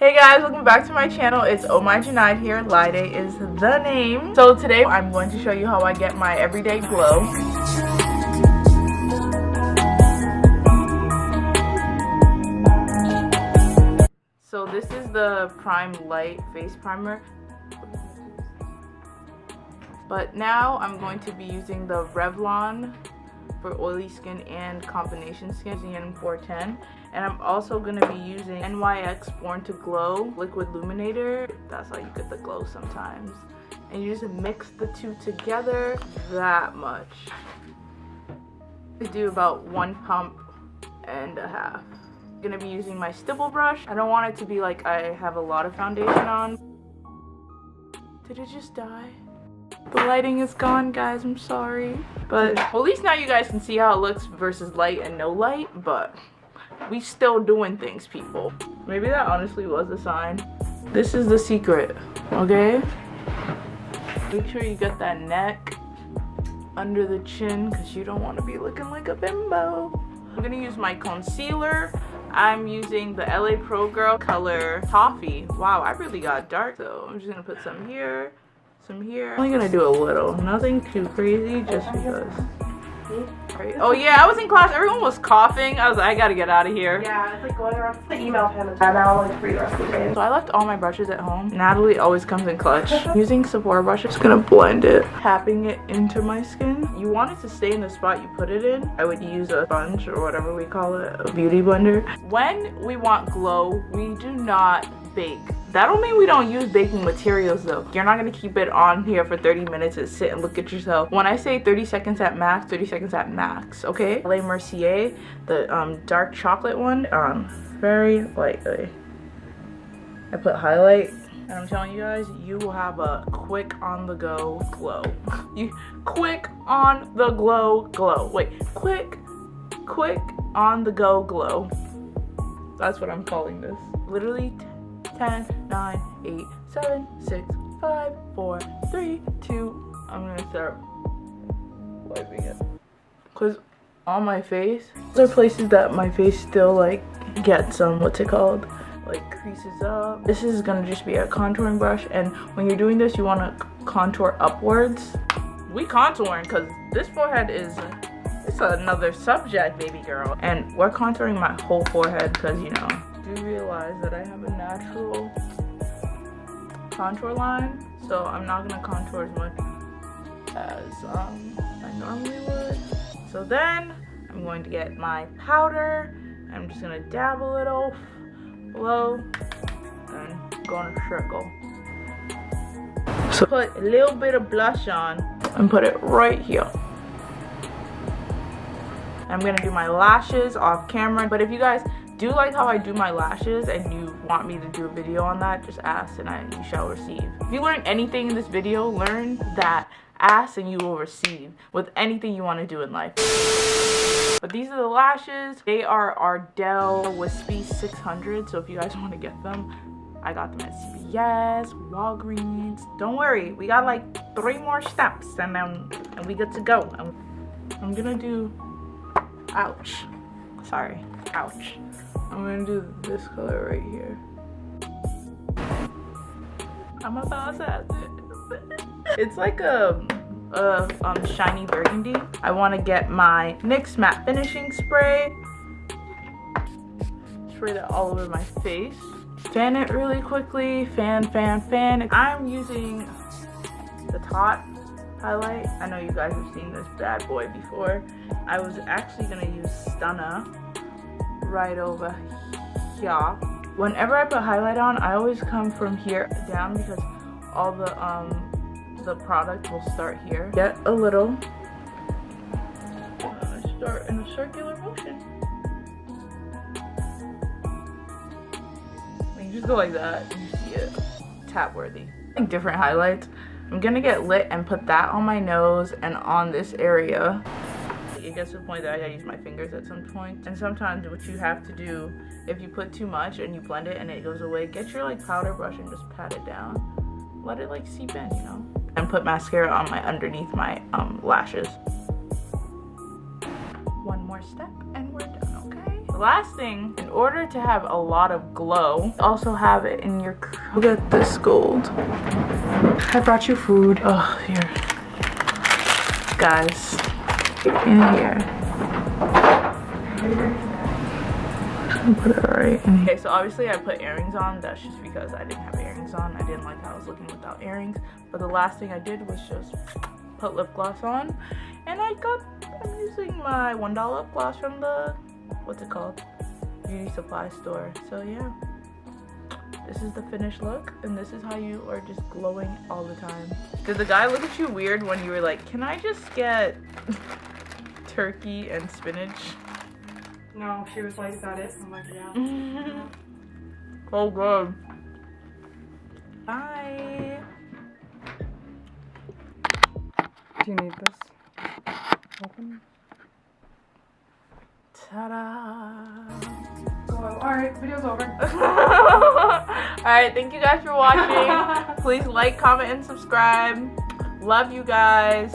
Hey guys, welcome back to my channel. It's Oh My Junaid here. Lide is the name. So today I'm going to show you how I get my everyday glow. So this is the Prime Light Face Primer. But now I'm going to be using the Revlon for oily skin and combination skin, in 410. And I'm also going to be using NYX Born to Glow Liquid Illuminator. That's how you get the glow sometimes. And you just mix the two together that much. I do about 1.5 pumps. I'm going to be using my stipple brush. I don't want it to be like I have a lot of foundation on. Did it just die? The lighting is gone, guys. I'm sorry. But well, at least now you guys can see how it looks versus light and no light. But we still doing things, people. Maybe that honestly was a sign. This is the secret, okay? Make sure you get that neck under the chin because you don't want to be looking like a bimbo. I'm gonna use my concealer. I'm using the LA Pro Girl color Toffee. Wow, I really got dark, so I'm just gonna put some here, some here. I'm only gonna do a little, nothing too crazy, just because. Oh yeah, I was in class, everyone was coughing. I was like, I gotta get out of here. Yeah, it's like going around the email him and now like free the rest of the day. So I left all my brushes at home. Natalie always comes in clutch. Using Sephora brush, I'm just gonna blend it, tapping it into my skin. You want it to stay in the spot you put it in. I would use a sponge or whatever we call it, a beauty blender. When we want glow, we do not bake. That don't mean we don't use baking materials though. You're not gonna keep it on here for 30 minutes and sit and look at yourself. When I say 30 seconds at max, 30 seconds at max, okay? LA Mercier, the dark chocolate one, very lightly. I put highlight, and I'm telling you guys, you will have a quick on the go glow. Quick on the glow. Wait, quick on the go glow. That's what I'm calling this. Literally 10, 9, 8, 7, 6, 5, 4, 3, 2. I'm gonna start wiping it. Cause on my face, there are places that my face still like gets some, what's it called? Like creases up. This is gonna just be a contouring brush, and when you're doing this, you wanna contour upwards. We contouring cause this forehead is, it's another subject, baby girl. And we're contouring my whole forehead cause you know, do realize that I have a natural contour line, so I'm not gonna contour as much as I normally would. So then I'm going to get my powder. I'm just gonna dab a little below and go in a circle. So put a little bit of blush on and put it right here. I'm gonna do my lashes off camera, but if you guys do like how I do my lashes and you want me to do a video on that, just ask and you shall receive. If you learn anything in this video, learn that ask and you will receive with anything you want to do in life. But these are the lashes. They are Ardell Wispy 600, so if you guys want to get them, I got them at CVS, Walgreens. Don't worry, we got like 3 more steps and we good to go. I'm gonna do, ouch, sorry, ouch. I'm gonna do this color right here. I'm about to it's like a shiny burgundy. I want to get my NYX matte finishing spray. Spray that all over my face. Fan it really quickly. Fan. I'm using the Tot highlight. I know you guys have seen this bad boy before. I was actually gonna use Stunna right over here. Whenever I put highlight on, I always come from here down because all the product will start here. Get a little, start in a circular motion. You just go like that and you see it. Tap worthy. Like different highlights. I'm gonna get lit and put that on my nose and on this area. It gets to the point that I gotta use my fingers at some point. And sometimes what you have to do, if you put too much and you blend it and it goes away, get your like powder brush and just pat it down. Let it like seep in, you know? And put mascara on my underneath my lashes. One more step and we're done, okay? The last thing, in order to have a lot of glow, also have it in your look at this gold. I brought you food. Oh, here. Guys, in here. Put it right in here. Okay, so obviously I put earrings on. That's just because I didn't have earrings on. I didn't like how I was looking without earrings. But the last thing I did was just put lip gloss on. And I'm using my $1 lip gloss from the, what's it called? Beauty supply store. So yeah. This is the finished look, and this is how you are just glowing all the time. Did the guy look at you weird when you were like, can I just get turkey and spinach? No, she was like, is that it? I'm like, yeah. Oh, good. Bye. Do you need this? Open. Ta-da. Alright, video's over. Alright, thank you guys for watching. Please like, comment, and subscribe. Love you guys.